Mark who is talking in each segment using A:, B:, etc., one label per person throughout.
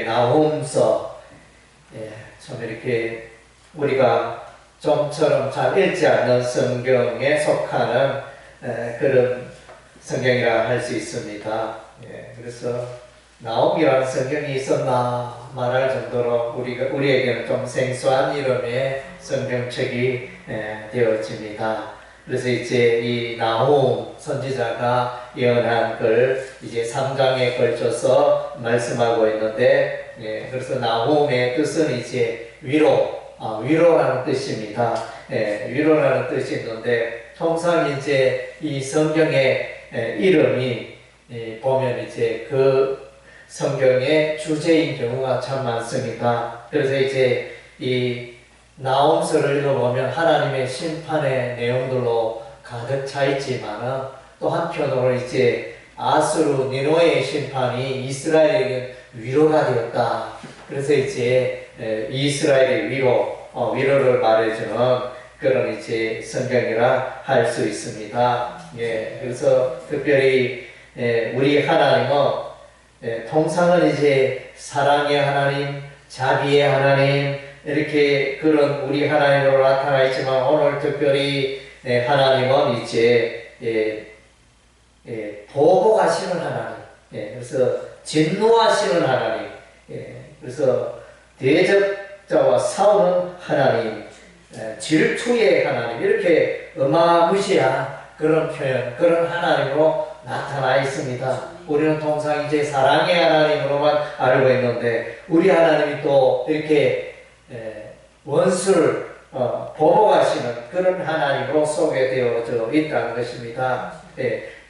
A: 나홈서, 참 이렇게 우리가 좀처럼 잘 읽지 않는 성경에 속하는 그런 성경이라 할 수 있습니다. 그래서 나홈이라는 성경이 있었나 말할 정도로 우리에게는 좀 생소한 이름의 성경책이 되어집니다. 그래서 이제 이 나홈 선지자가 예언한 걸 이제 3장에 걸쳐서 말씀하고 있는데, 그래서 나홈의 뜻은 이제 위로라는 뜻입니다. 위로라는 뜻이 있는데, 통상 이제 이 성경의 이름이 보면 이제 그 성경의 주제인 경우가 참 많습니다. 그래서 이제 이 나홈서를 읽어보면 하나님의 심판의 내용들로 가득 차 있지만은 또 한편으로 이제 아수르 니느웨의 심판이 이스라엘에게 위로가 되었다. 그래서 이제 이스라엘의 위로를 말해주는 그런 이제 성경이라 할 수 있습니다. 그래서 특별히 우리 하나님은 통상은 이제 사랑의 하나님, 자비의 하나님, 이렇게 그런 우리 하나님으로 나타나 있지만 오늘 특별히 하나님은 이제 보복하시는 하나님, 그래서 진노하시는 하나님, 그래서 대적자와 싸우는 하나님, 질투의 하나님, 이렇게 어마무시한 그런 표현, 그런 하나님으로 나타나 있습니다. 우리는 통상 이제 사랑의 하나님으로만 알고 있는데 우리 하나님이 또 이렇게 원수를 보복하시는 그런 하나님으로 소개되어져 있다는 것입니다.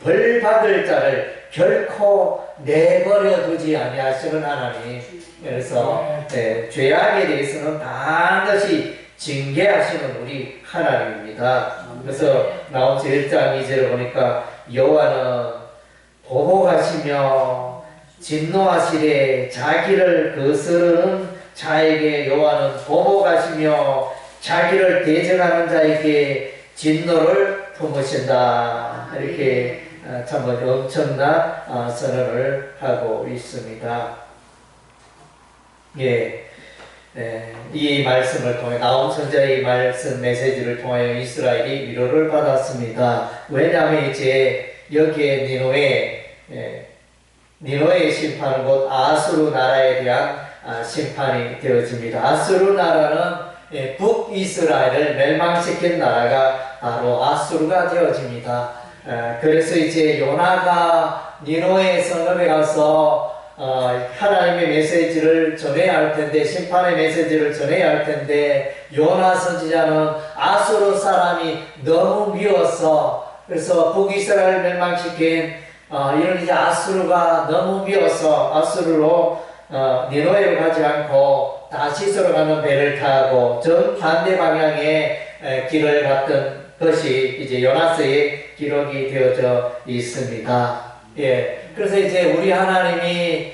A: 벌 받을 자를 결코 내버려 두지 아니하시는 하나님. 그래서 죄악에 대해서는 반드시 징계하시는 우리 하나님입니다. 그래서 나홈서 1장 2절을 보니까 여호와는 보복하시며 진노하시되 자기를 거스르는 자에게 여호와는 보복하시며 자기를 대적하는 자에게 진노를 품으신다. 이렇게 참 엄청난 선언을 하고 있습니다. 이 말씀을 통해 나홈 선지자의 말씀 메시지를 통하여 이스라엘이 위로를 받았습니다. 왜냐하면 이제 여기에 니느웨의 심판은 곧 아수르 나라에 대한 심판이 되어집니다. 아수르 나라는 북이스라엘을 멸망시킨 나라가 바로 아수르가 되어집니다. 그래서 이제 요나가 니느웨 성읍에 가서 하나님의 메시지를 전해야 할 텐데, 심판의 메시지를 전해야 할 텐데, 요나 선지자는 아수르 사람이 너무 미워서, 그래서 북이스라엘을 멸망시킨 이런 이제 아수르가 너무 미워서 아수르로 니느웨로 가지 않고 다시스로 가는 배를 타고 정반대 방향의 길을 갔던 것이 이제 요나서의 기록이 되어져 있습니다. 그래서 이제 우리 하나님이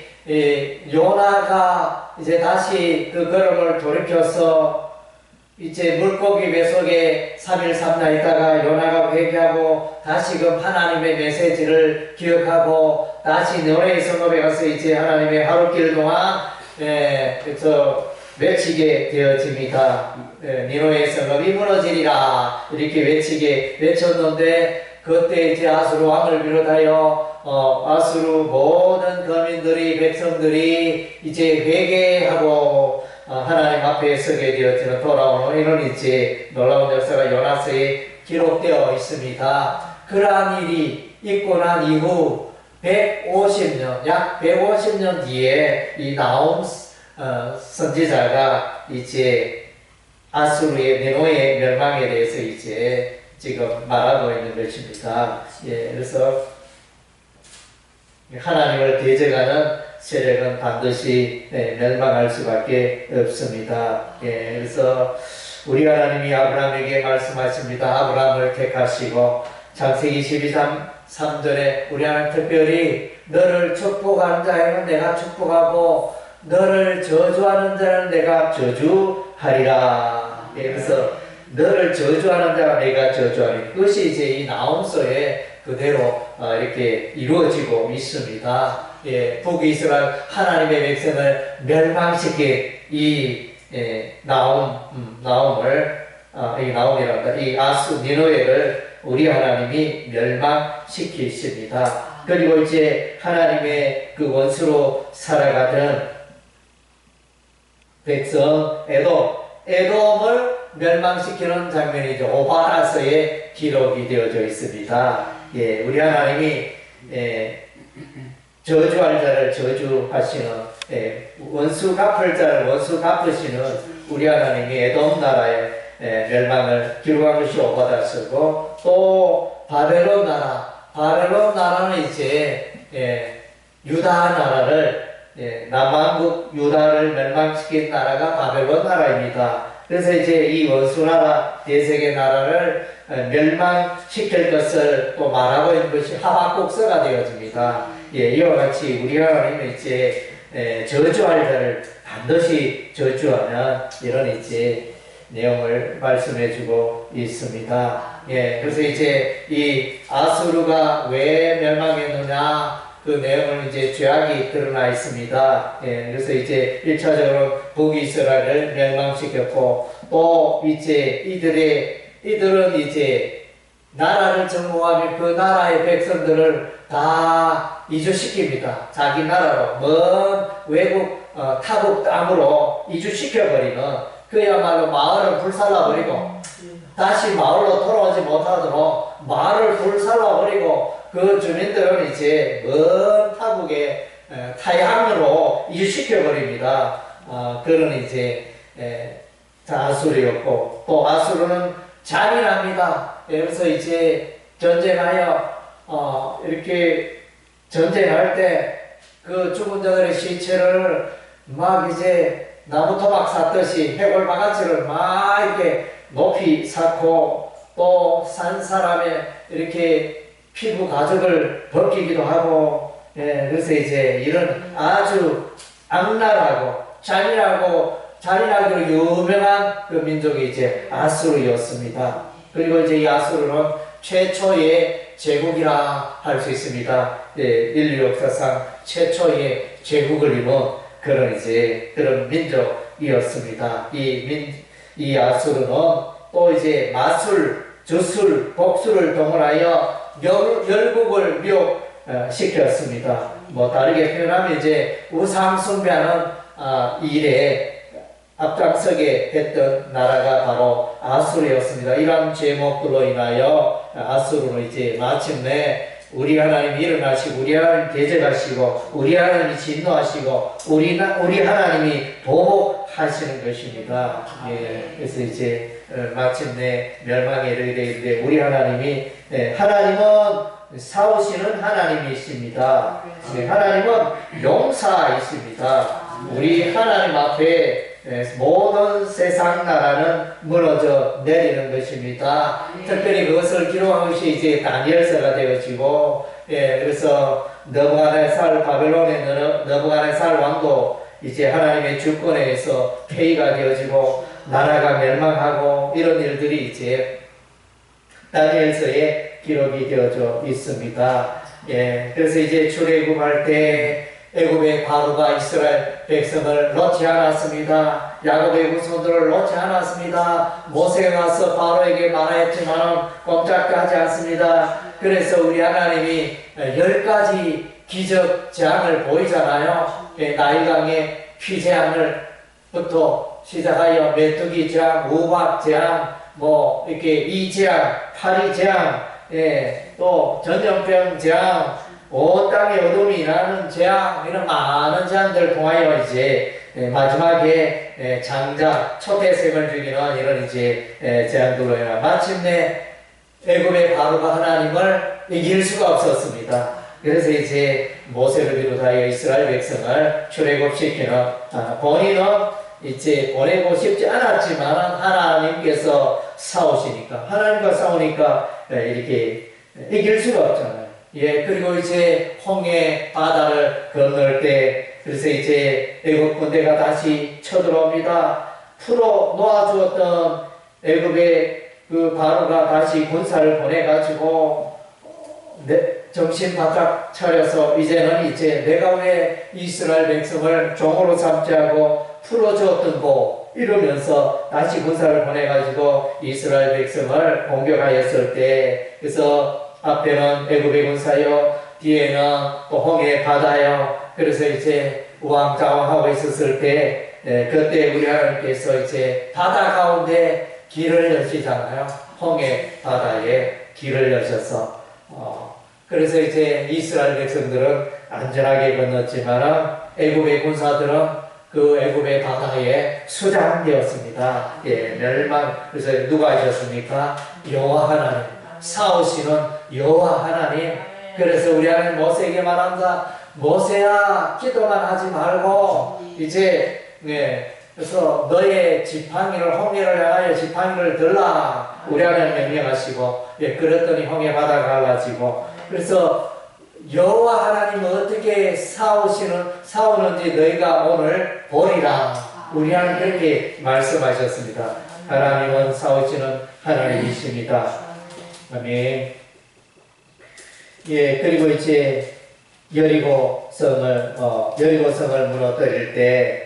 A: 요나가 이제 다시 그 걸음을 돌이켜서 이제 물고기 배 속에 3일 3날 있다가 요나가 회개하고 다시금 하나님의 메시지를 기억하고 다시 니느웨 성읍에 가서 이제 하나님의 하루길 동안 그래서 외치게 되어집니다. 니느웨 성읍이 무너지리라 이렇게 외쳤는데 그때 이제 아수르 왕을 비롯하여 아수르 모든 거민들이 백성들이 이제 회개하고 하나님 앞에 서게 되어지는 돌아오는 이런 이제 놀라운 역사가 요나서에 기록되어 있습니다. 그러한 일이 있고 난 이후 150년, 약 150년 뒤에 이 나홈 선지자가 이제 아수르의 니느웨의 멸망에 대해서 이제 지금 말하고 있는 것입니다. 그래서 하나님을 대적하는 세력은 반드시 멸망할 수밖에 없습니다. 그래서 우리 하나님이 아브라함에게 말씀하십니다. 아브라함을 택하시고 창세기 12장 3절에 우리 하나님 특별히 너를 축복하는 자에는 내가 축복하고 너를 저주하는 자는 내가 저주하리라. 그래서 너를 저주하는 자가 내가 저주하리. 그것이 이제 이 나홈서에 그대로 이렇게 이루어지고 있습니다. 북이스라엘 하나님의 백성을 멸망시킨 이 나움을 이 나움이란다. 이 아수 니느웨를 우리 하나님이 멸망시키십니다. 그리고 이제 하나님의 그 원수로 살아가던 백성 에돔을 멸망시키는 장면이죠. 오바라서에 기록이 되어져 있습니다. 우리 하나님이 저주할 자를 저주하시는, 원수 갚을 자를 원수 갚으시는 우리 하나님이 에돔 나라의 멸망을 기록한 것이 오바다서고, 또 바벨론 나라는 이제 유다 나라를, 남왕국 유다를 멸망시킨 나라가 바벨론 나라입니다. 그래서 이제 이 원수 나라, 대세계 나라를 멸망시킬 것을 또 말하고 있는 것이 하박국서가 되어집니다. 이와 같이 우리 하나님은 이제 저주할 자를 반드시 저주하는 이런 이제 내용을 말씀해주고 있습니다. 그래서 이제 이 아수르가 왜 멸망했느냐, 그 내용은 이제 죄악이 드러나 있습니다. 그래서 이제 1차적으로 북이스라엘을 멸망시켰고, 또 이제 이들은 이제 나라를 정복하면 그 나라의 백성들을 다 이주시킵니다. 자기 나라로, 먼 외국 타국 땅으로 이주시켜버리는, 그야말로 마을을 불살라버리고 다시 마을로 돌아오지 못하도록 마을을 불살라버리고, 그 주민들은 이제 먼 타국의 타향으로 이주시켜버립니다. 그런 이제 아수르였고, 또 아수르는 잔인합니다. 그래서 이제 전쟁하여 이렇게 전쟁할 때 그 죽은 자들의 시체를 막 이제 나무 토막 샀듯이 해골 바가지를 막 이렇게 높이 쌓고, 또 산 사람의 이렇게 피부 가죽을 벗기기도 하고, 그래서 이제 이런 아주 악랄하고 잔인하기로 유명한 그 민족이 이제 아수르였습니다. 그리고 이제 이 아수르는 최초의 제국이라 할 수 있습니다. 인류 역사상 최초의 제국을 이룬 그런 민족이었습니다. 이 아수르는 또 이제 마술, 주술, 복술을 동원하여 열국을 미혹시켰습니다. 다르게 표현하면 이제 우상 숭배하는 일에 앞장서게 했던 나라가 바로 아수르였습니다. 이러한 제목들로 인하여 아수르는 이제 마침내 우리 하나님이 일어나시고, 우리 하나님 대적하시고, 우리 하나님이 진노하시고, 우리 하나님이 보복하시는 것입니다. 그래서 이제 마침내 멸망에 이르게 되는데, 우리 하나님은 싸우시는 하나님이십니다. 하나님은 용사이십니다. 우리 하나님 앞에 모든 세상 나라는 무너져 내리는 것입니다. 특별히 그것을 기록한 것이 이제 다니엘서가 되어지고, 그래서 바벨론의 느부갓네살 왕도 이제 하나님의 주권에 의해서 폐위가 되어지고 나라가 멸망하고, 이런 일들이 이제 다니엘서에 기록이 되어져 있습니다. 그래서 이제 출애굽할 때 애굽의 바로가 이스라엘 백성을 놓지 않았습니다. 야곱의 후손들을 놓지 않았습니다. 모세가 와서 바로에게 말하였지만 꼼짝하지 않습니다. 그래서 우리 하나님이 10가지 기적 재앙을 보이잖아요. 나일강의 피재앙을부터 시작하여 메뚜기 재앙, 우박 재앙, 이렇게 이재앙, 파리재앙, 또 전염병 재앙, 온 땅에 어둠이 나는 재앙, 이런 많은 재앙들을 통하여 이제 마지막에 장자, 초대생을 죽이는 이런 이제 재앙들로 인하 마침내 애굽의 바로가 하나님을 이길 수가 없었습니다. 그래서 이제 모세를 비롯하여 이스라엘 백성을 출애굽시키는, 본인은 이제 보내고 싶지 않았지만 하나님께서 하나님과 싸우니까 이렇게 이길 수가 없잖아요. 그리고 이제 홍해 바다를 건널 때, 그래서 이제 애굽 군대가 다시 쳐들어옵니다. 풀어 놓아주었던 애굽의 그 바로가 다시 군사를 보내가지고 정신 바짝 차려서 이제 내가 왜 이스라엘 백성을 종으로 삼지 하고 풀어주었던고 이러면서 다시 군사를 보내가지고 이스라엘 백성을 공격하였을 때, 그래서 앞에는 애굽의 군사요, 뒤에는 또 홍해 바다요. 그래서 이제 우왕좌왕하고 있었을 때, 그때 우리 하나님께서 이제 바다 가운데 길을 여시잖아요. 홍해 바다에 길을 여셔서 그래서 이제 이스라엘 백성들은 안전하게 건넜지만 애굽의 군사들은 그 애굽의 바다에 수장되었습니다. 멸망. 그래서 누가 하셨습니까? 여호와 하나님, 싸우시는 여호와 하나님. 그래서 우리 하나님 모세에게 말한다. 모세야, 기도만 하지 말고 이제 그래서 너의 지팡이를, 홍해를 향하여 지팡이를 들라. 우리 하나님 명령하시고, 그랬더니 홍해 바다가 갈라지고, 그래서 여호와 하나님은 어떻게 싸우는지 너희가 오늘 보리라. 우리 하나님 그렇게 말씀하셨습니다. 하나님은 싸우시는 하나님이십니다. 아멘. 그리고 이제 여리고성을 무너뜨릴 때,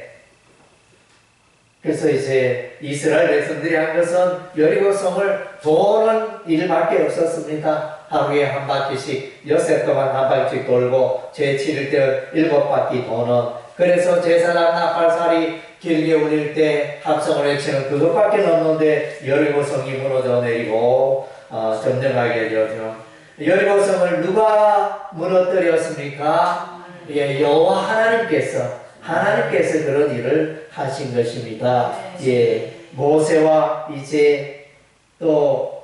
A: 그래서 이제 이스라엘 백성들이 한 것은 여리고성을 도는 일밖에 없었습니다. 하루에 한 바퀴씩, 엿새 동안 한 바퀴씩 돌고, 제7일 때 7바퀴 도는. 그래서 제사장 나팔살이 길게 울릴 때 합성을 외치는 그것밖에 없는데 여리고성이 무너져 내리고 점령하게 되었죠. 여리고성을 누가 무너뜨렸습니까? 여호와 하나님께서 그런 일을 하신 것입니다. 모세와 이제 또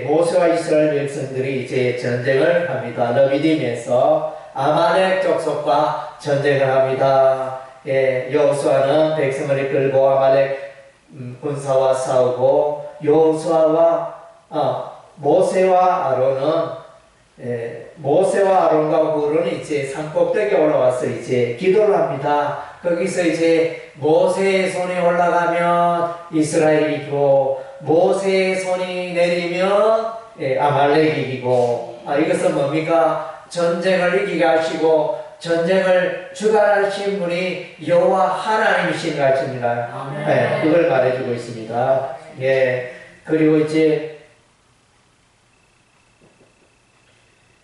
A: 모세와 이스라엘 백성들이 이제 전쟁을 합니다. 러비딤에서 아말렉 족속과 전쟁을 합니다. 여호수아는 백성을 이끌고 아말렉 군사와 싸우고, 여호수아와 모세와 아론과 훌은 이제 산꼭대기에 올라와서 이제 기도를 합니다. 거기서 이제 모세의 손이 올라가면 이스라엘이 이기고, 모세의 손이 내리면 아말렉이 이기고, 이것은 뭡니까? 전쟁을 이기게 하시고 전쟁을 주관하신 분이 여호와 하나님이신 것입니다. 그걸 말해주고 있습니다. 그리고 이제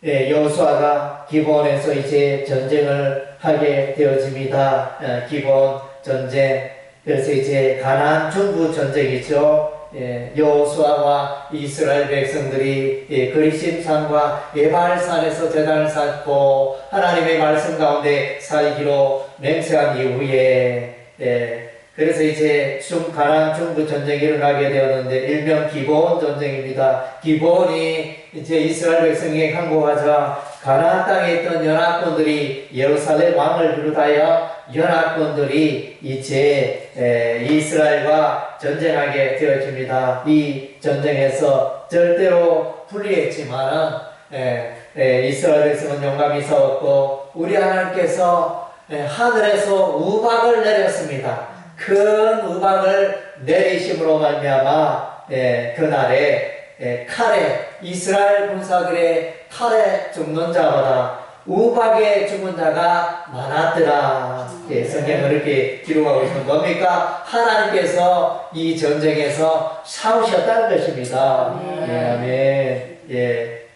A: 여호수아가 기브온에서 이제 전쟁을 하게 되어집니다. 기브온 전쟁. 그래서 이제 가나안 중부 전쟁이죠. 여호수아와 이스라엘 백성들이 그리심산과 에발산에서 제단을 쌓고 하나님의 말씀 가운데 살기로 맹세한 이후에 그래서 이제 가나안 중부 전쟁이 일어나게 되었는데 일명 기브온 전쟁입니다. 기브온이 이제 이스라엘 백성에게 항복하자 가나안 땅에 있던 연합군들이 예루살렘 왕을 비롯하여 연합군들이 이제 이스라엘과 전쟁하게 되어집니다. 이 전쟁에서 절대로 불리했지만은 이스라엘 백성은 용감히 싸웠고 우리 하나님께서 하늘에서 우박을 내렸습니다. 큰 우박을 내리심으로 말미암아 그날에 칼에 이스라엘 군사들의 칼에 죽는 자보다 우박에 죽은 자가 많았더라. 성경은 이렇게 기록하고 있는 뭡니까? 하나님께서 이 전쟁에서 싸우셨다는 것입니다. 아멘.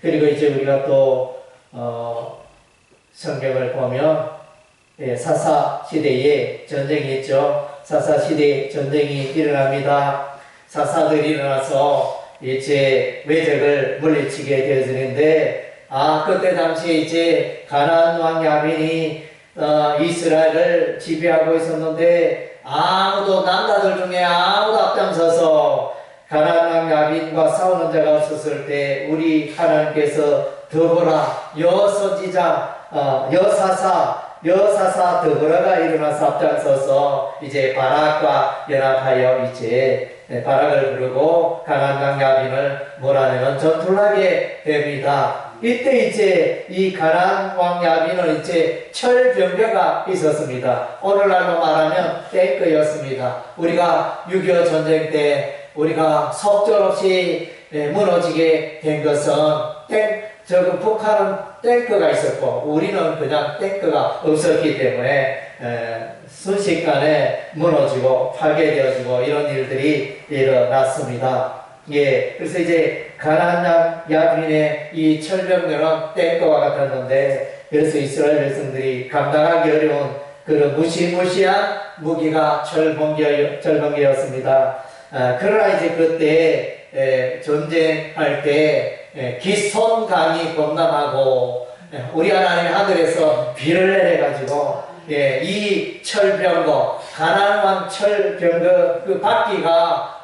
A: 그리고 이제 우리가 또 성경을 보면 사사 시대에 전쟁이 있죠. 사사 시대에 전쟁이 일어납니다. 사사들이 일어나서 이제 외적을 물리치게 되어지는데 그때 당시에 이제 가나안 왕 야빈이 이스라엘을 지배하고 있었는데 남자들 중에 아무도 앞장서서 가나안 왕 야빈과 싸우는 자가 없었을 때 우리 하나님께서 더보라 여선지자 여사사 더보라가 일어나서 앞장서서 이제 바락과 연합하여 이제 바락을 부르고 가나안 왕 야빈을 몰아내는 전투를 하게 됩니다. 이때 이제 이 가나안 왕 야빈은 이제 철병거가 있었습니다. 오늘날로 말하면 탱크였습니다. 우리가 6.25 전쟁 때 우리가 속절없이 무너지게 된 것은 저그 북한은 탱크가 있었고 우리는 그냥 탱크가 없었기 때문에 순식간에 무너지고 파괴되어지고 이런 일들이 일어났습니다. 예, 그래서 이제 가나안 야민의 이 철병들은 탱크와 같았는데 그래서 이스라엘 백성들이 감당하기 어려운 그런 무시무시한 무기가 철병기였습니다. 그러나 이제 그때 전쟁할 때 기손강이 범람하고 우리 하나님의 하늘에서 비를 내려가지고 이 철병거 가나안 왕 철병거 그 바퀴가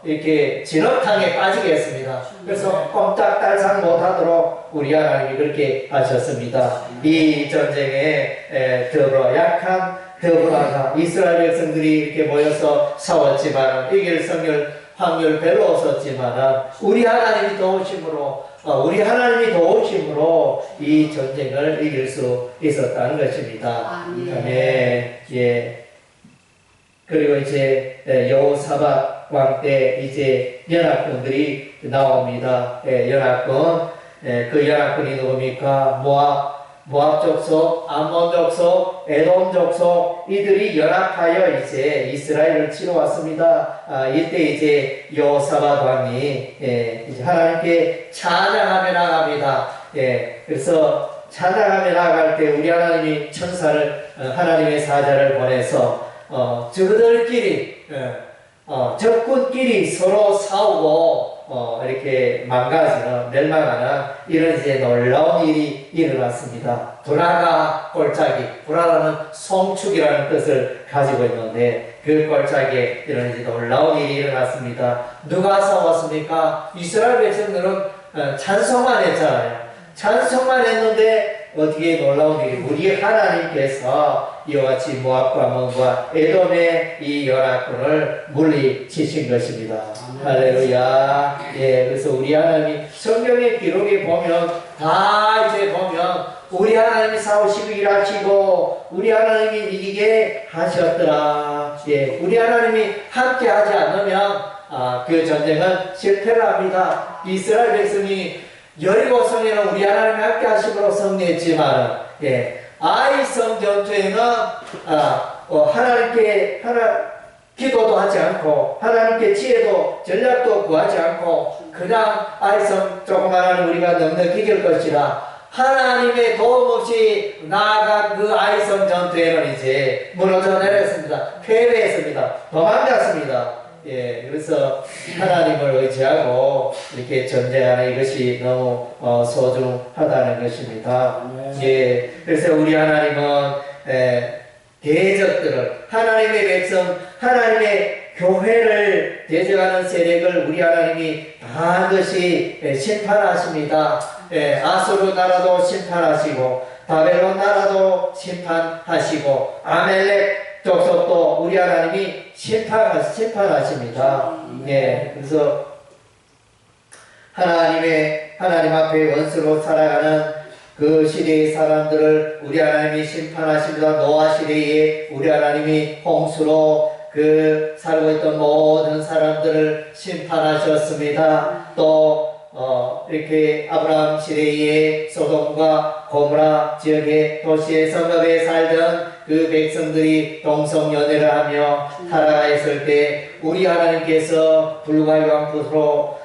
A: 이렇게 진흙탕에 빠지게 했습니다. 그래서 꼼짝달싹 못하도록 우리 하나님이 그렇게 하셨습니다. 이 전쟁에 더불어가 이스라엘 백성들이 이렇게 모여서 싸웠지만 이길 확률 별로 없었지만 우리 하나님이 도우심으로 이 전쟁을 이길 수 있었다는 것입니다. 네, 예. 그리고 이제 여호사밧 왕 때 이제 연합군들이 나옵니다. 연합군. 그 연합군이 누굽니까? 모압 족속, 암몬 족속, 에돔 족속 이들이 연합하여 이제 이스라엘을 치러 왔습니다. 이때 이제 여호사밧 왕이 이제 하나님께 찬양하며 나갑니다. 그래서 찬양하며 나갈 때 우리 하나님이 천사를 하나님의 사자를 보내서 저들끼리 적군끼리 서로 싸우고 이렇게 망가지는 멸망하는 이런 이제 놀라운 일이 일어났습니다. 불화가 골짜기, 불화라는 송축이라는 뜻을 가지고 있는데 그 골짜기에 이런 이제 놀라운 일이 일어났습니다. 누가 싸웠습니까? 이스라엘 백성들은 찬송만 했잖아요. 찬송만 했는데 어떻게 놀라운 일이 우리 하나님께서 이와 같이 모압과 암몬과 에돔의 이 연합군을 물리치신 것입니다. 할렐루야. 예, 그래서 우리 하나님이 성경의 기록에 보면 다 이제 보면 우리 하나님이 싸우시고 일하시고 우리 하나님이 이기게 하셨더라. 예, 우리 하나님이 함께 하지 않으면 그 전쟁은 실패를 합니다. 이스라엘 백성이 여리고성에는 우리 하나님이 함께 하심으로 승리했지만 아이성 전투에는 하나님께 기도도 하지 않고 하나님께 지혜도 전략도 구하지 않고 그냥 아이성 조그마한 우리가 넉넉히 이길 것이라 하나님의 도움 없이 나아간 그 아이성 전투에는 이제 무너져 내렸습니다. 패배했습니다. 도망갔습니다. 예, 그래서 하나님을 의지하고 이렇게 전쟁하는 이것이 너무 소중하다는 것입니다. 예, 그래서 우리 하나님은 대적들을 하나님의 백성, 하나님의 교회를 대적하는 세력을 우리 하나님이 반드시 심판하십니다. 아수르 나라도 심판하시고 바벨론 나라도 심판하시고 아멜렉 족속도 우리 하나님이 심판하십니다. 그래서 하나님 앞에 원수로 살아가는 그 시대의 사람들을 우리 하나님이 심판하십니다. 노아 시대에 우리 하나님이 홍수로 그 살고 있던 모든 사람들을 심판하셨습니다. 또 이렇게 아브라함 시대에 소돔과 고모라 지역의 도시의 성읍에 살던 그 백성들이 동성연애를 하며 살아있을 때 우리 하나님께서 불과 유황불로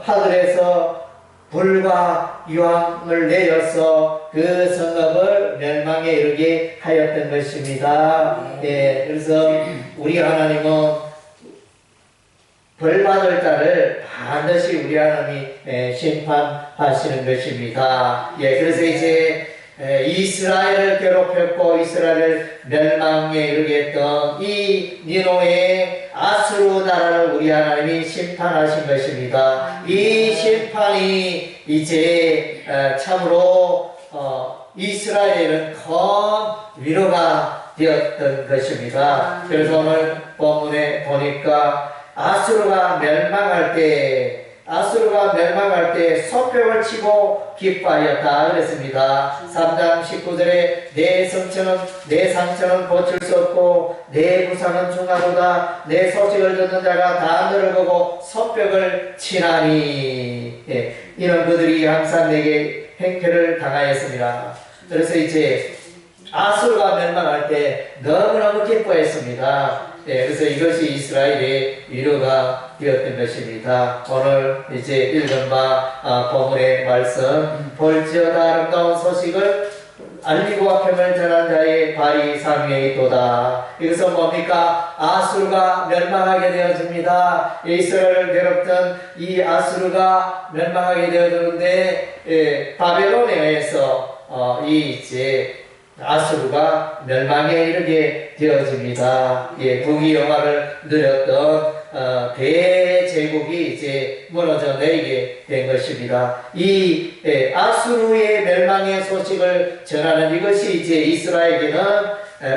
A: 하늘에서 불과 유황을 내려서 그 성읍을 멸망에 이르게 하였던 것입니다. 그래서 우리 하나님은 벌받을 자를 반드시 우리 하나님이 심판하시는 것입니다. 그래서 이제 이스라엘을 괴롭혔고 이스라엘을 멸망에 이르게 했던 이 니노의 아수르 나라를 우리 하나님이 심판하신 것입니다. 이 심판이 이제 참으로 이스라엘은 큰 위로가 되었던 것입니다. 그래서 오늘 본문에 보니까 아수르가 멸망할 때 아수르가 멸망할 때 손뼉을 치고 기뻐하였다 그랬습니다. 3장 19절에 내 성처는 내 상처는 고칠 수 없고 내 부상은 중하도다. 내 소식을 듣는 자가 다 너를 보고 손뼉을 치나니. 예, 이런 그들이 항상 내게 행패를 당하였습니다. 그래서 이제 아수르가 멸망할 때 너무너무 기뻐했습니다. 예, 그래서 이것이 이스라엘의 위로가 되었던 것입니다. 오늘 이제 읽은 바 본문의 말씀, 볼지어다 아름다운 소식을 알리고 평을 전한 자의 발이 상위에 있도다. 이것은 뭡니까? 아수르가 멸망하게 되어집니다. 이스라엘을 괴롭던 이 아수르가 멸망하게 되어지는데, 예, 바벨론에 의해서 이제 아수르가 멸망에 이르게 되어집니다. 예, 북이 영화를 누렸던 대제국이 이제 무너져 내리게 된 것입니다. 이 아수르의 멸망의 소식을 전하는 이것이 이제 이스라엘에게는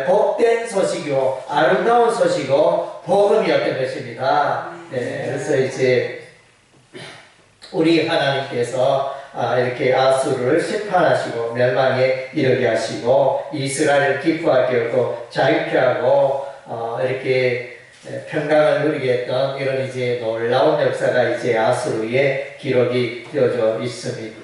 A: 복된 소식이고 아름다운 소식이고 복음이었던 것입니다. 그래서 이제 우리 하나님께서 이렇게 아수르를 심판하시고 멸망에 이르게 하시고 이스라엘을 기뻐하게 하고 자유케 하고 이렇게 평강을 누리게 했던 이런 이제 놀라운 역사가 이제 아수르의 기록이 되어져 있습니다.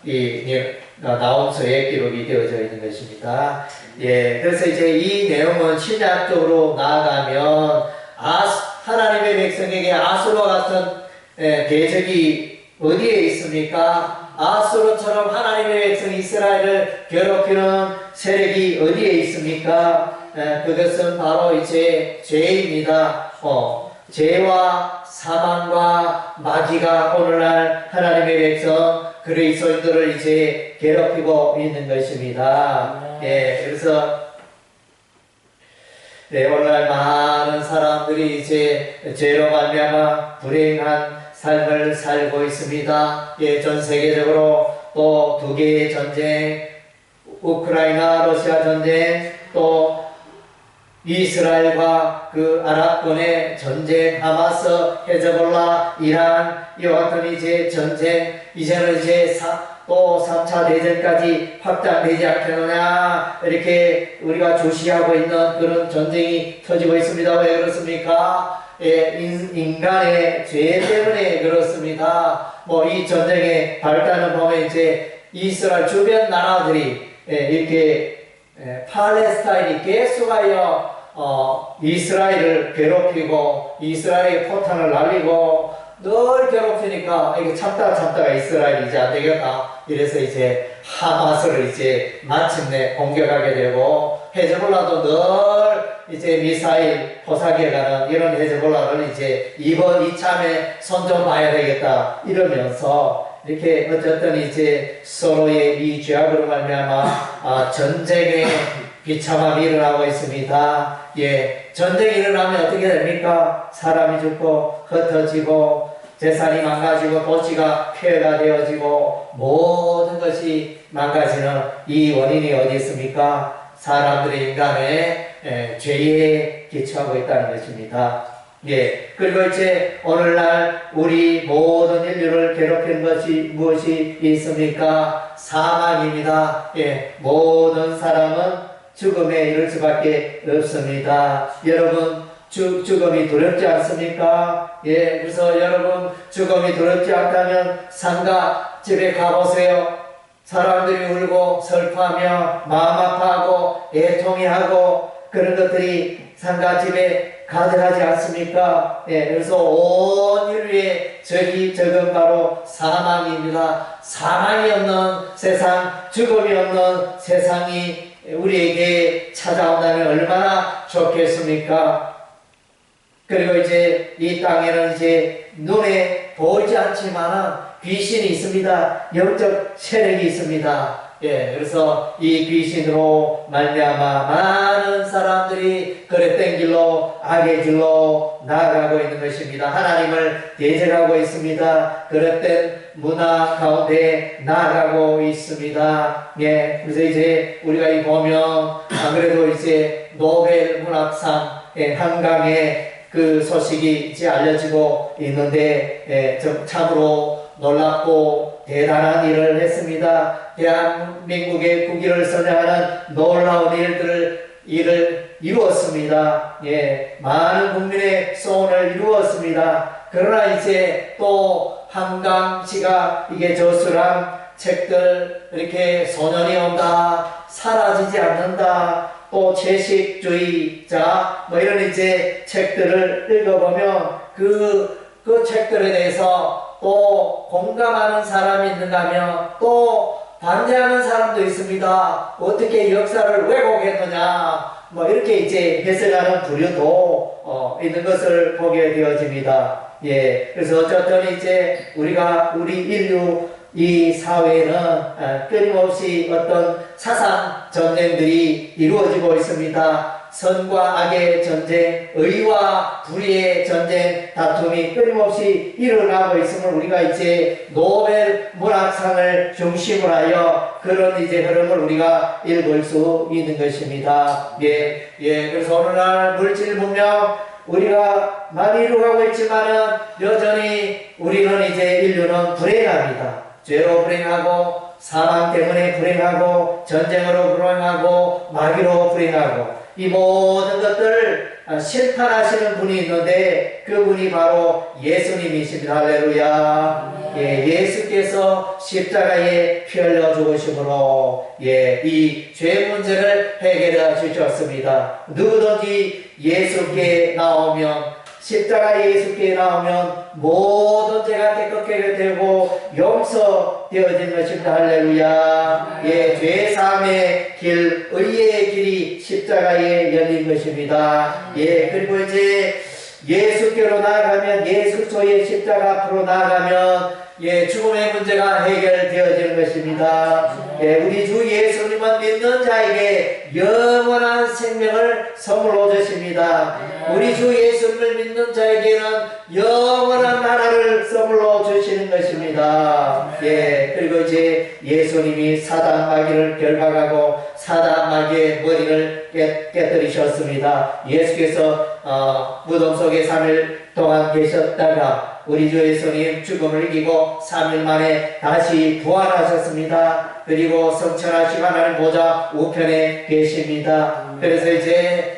A: 이 나홈서의 기록이 되어져 있는 것입니다. 예, 그래서 이제 이 내용은 신약적으로 나아가면 하나님의 백성에게 아수르와 같은 대적이 어디에 있습니까? 아수르처럼 하나님의 백성 이스라엘을 괴롭히는 세력이 어디에 있습니까? 그것은 바로 이제 죄입니다. 죄와 사망과 마귀가 오늘날 하나님의 백성 그리스도인들을 이제 괴롭히고 있는 것입니다. 예, 그래서 오늘날 많은 사람들이 이제 죄로 말미암아 불행한 삶을 살고 있습니다. 예, 전 세계적으로 또 두 개의 전쟁, 우크라이나 러시아 전쟁, 또 이스라엘과 그 아랍권의 전쟁, 하마스, 헤즈볼라, 이란 이와 같은 이제 전쟁, 이제는 이제 또 3차 대전까지 확장되지 않겠느냐 이렇게 우리가 주시하고 있는 그런 전쟁이 터지고 있습니다. 왜 그렇습니까? 예, 인간의 죄 때문에 그렇습니다. 이 전쟁의 발단을 보면 이제 이스라엘 주변 나라들이 이렇게 팔레스타인이 계속하여 이스라엘을 괴롭히고 이스라엘의 포탄을 날리고 늘 괴롭히니까 이게 참다가 이스라엘이 이제 안 되겠다. 이래서 이제 하마스를 이제 마침내 공격하게 되고 헤즈볼라도 늘 이제 미사일 포사기가는 이런 헤즈볼라를 이제 이참에 손 좀 봐야 되겠다 이러면서 이렇게 어쨌든 이제 서로의 이 죄악으로 말미암아 전쟁의 비참함이 일어나고 있습니다. 예, 전쟁이 일어나면 어떻게 됩니까? 사람이 죽고 흩어지고 재산이 망가지고 도시가 폐해가 되어지고 모든 것이 망가지는 이 원인이 어디 있습니까? 사람들의 인간의 죄에 기초하고 있다는 것입니다. 예, 그리고 이제 오늘날 우리 모든 인류를 괴롭히는 것이 무엇이 있습니까? 사망입니다. 예, 모든 사람은 죽음에 이를 수밖에 없습니다. 여러분 죽음이 두렵지 않습니까? 예, 그래서 여러분 죽음이 두렵지 않다면 상가 집에 가보세요. 사람들이 울고 슬퍼하며 마음 아파하고 애통해하고 그런 것들이 상가 집에 가득하지 않습니까? 예, 그래서 온 인류의 적은 바로 사망입니다. 사망이 없는 세상, 죽음이 없는 세상이 우리에게 찾아온다면 얼마나 좋겠습니까? 그리고 이제 이 땅에는 이제 눈에 보이지 않지만은 귀신이 있습니다. 영적 세력이 있습니다. 예, 그래서 이 귀신으로 말미암아 많은 사람들이 그릇된 길로 악의 길로 나아가고 있는 것입니다. 하나님을 대적하고 있습니다. 그릇된 문화 가운데 나아가고 있습니다. 예, 그래서 이제 우리가 이 보면 안 그래도 이제 노벨 문학상 한강에 그 소식이 이제 알려지고 있는데 참으로 놀랍고 대단한 일을 했습니다. 대한민국의 국위를 선양하는 놀라운 일을 이루었습니다. 많은 국민의 소원을 이루었습니다. 그러나 이제 또 한강시가 이게 저술한 책들, 이렇게 소년이 온다, 사라지지 않는다, 또 채식주의자, 이런 이제 책들을 읽어보면 그 책들에 대해서 또 공감하는 사람이 있는가 하면 또 반대하는 사람도 있습니다. 어떻게 역사를 왜곡했느냐, 이렇게 이제 해석하는 부류도 있는 것을 보게 되어집니다. 그래서 어쨌든 이제 우리 인류 이 사회에는 끊임없이 어떤 사상 전쟁들이 이루어지고 있습니다. 선과 악의 전쟁, 의와 불의의 전쟁, 다툼이 끊임없이 일어나고 있음을 우리가 이제 노벨 문학상을 중심으로 하여 그런 이제 흐름을 우리가 읽을 수 있는 것입니다. 그래서 오늘날 물질 문명 우리가 많이 이루어가고 있지만은 여전히 우리는 이제 인류는 불행합니다. 죄로 불행하고 사망 때문에 불행하고 전쟁으로 불행하고 마귀로 불행하고 이 모든 것들을 심판하시는 분이 있는데 그분이 바로 예수님이십니다. 할렐루야. 예수께서 십자가에 피 흘려 죽으심으로 이 죄 문제를 해결해 주셨습니다. 누구든지 예수께 나오면 십자가 예수께 나오면 모든 죄가 깨끗하게 되고 용서되어진 것입니다. 할렐루야. 죄사함의 길, 의의 길이 십자가에 열린 것입니다. 그리고 이제 예수께로 나아가면 예수소의 십자가 앞으로 나아가면 죽음의 문제가 해결되어지는 것입니다. 우리 주 예수님은 믿는 자에게 영원한 생명을 선물로 주십니다. 우리 주 예수님을 믿는 자에게는 영원한 나라를 선물로 주시는 것입니다. 그리고 이제 예수님이 사단 마귀를 결박하고 사단 마귀의 머리를 깨뜨리셨습니다. 예수께서 무덤 속에 3일 동안 계셨다가 우리 주 예수님 죽음을 이기고 3일 만에 다시 부활하셨습니다. 그리고 성천하신 하나님 보좌 우편에 계십니다. 그래서 이제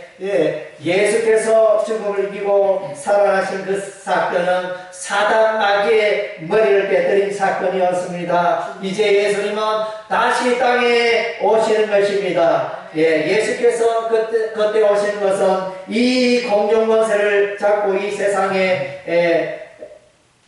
A: 예수께서 죽음을 이기고 살아나신 그 사건은 사단 마귀의 머리를 깨뜨린 사건이었습니다. 이제 예수님은 다시 땅에 오시는 것입니다. 예수께서 그때 오신 것은 이 공중권세를 잡고 이 세상에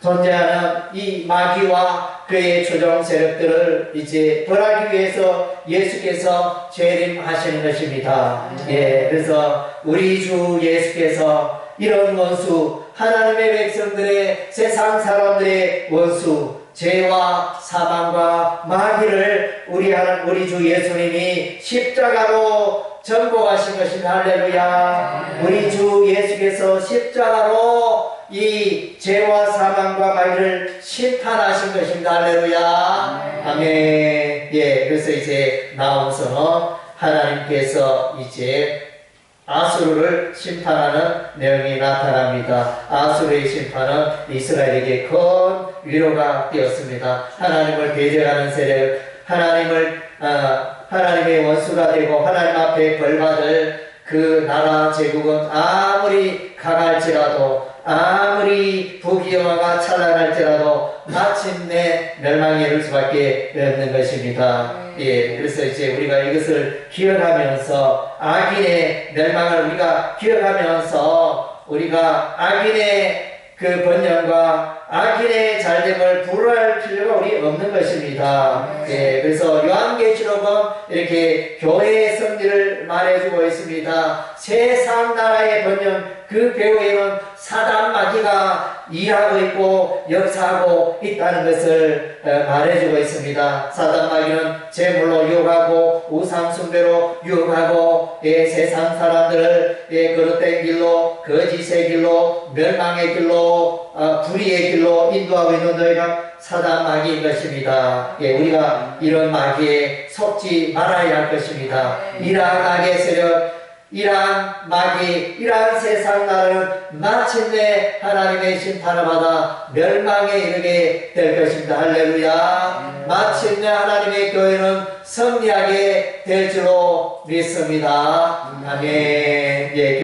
A: 존재하는 이 마귀와 그의 조종 세력들을 이제 벌하기 위해서 예수께서 재림하시는 것입니다. 그래서 우리 주 예수께서 이런 원수, 하나님의 백성들의 세상 사람들의 원수, 죄와 사망과 마귀를 우리 주 예수님이 십자가로 전복하신 것입니다. 할렐루야. 우리 주 예수께서 십자가로 이 죄와 사망과 마귀를 심판하신 것입니다. 할렐루야. 아멘. 그래서 이제 나오면서는 하나님께서 이제 아수르를 심판하는 내용이 나타납니다. 아수르의 심판은 이스라엘에게 큰 위로가 되었습니다. 하나님을 배제하는 세력, 하나님의 원수가 되고 하나님 앞에 벌받을 그 나라 제국은 아무리 강할지라도 아무리 부귀영화가 찬란할지라도 마침내 멸망에 이를 수밖에 없는 것입니다. 그래서 이제 우리가 이것을 기억하면서 악인의 멸망을 우리가 기억하면서 우리가 악인의 그 번영과 악인의 잘됨을 불허할 필요가 우리 없는 것입니다. 그래서 요한계시록은 이렇게 교회의 성질을 말해주고 있습니다. 세상 나라의 번영 그 배후에는 사단 마귀가 일하고 있고 역사하고 있다는 것을 말해주고 있습니다. 사단 마귀는 재물로 유혹하고 우상 숭배로 유혹하고 세상 사람들을 거룩된 길로 거짓의 길로 멸망의 길로 불의의 길로 인도하고 있는 너희가 사단 마귀인 것입니다. 우리가 이런 마귀에 속지 말아야 할 것입니다. 이러한 악의 세력 이러한 마귀, 이러한 세상 나라는 마침내 하나님의 심판을 받아 멸망에 이르게 될 것입니다. 할렐루야. 마침내 하나님의 교회는 승리하게 될 줄로 믿습니다. 아멘. 예.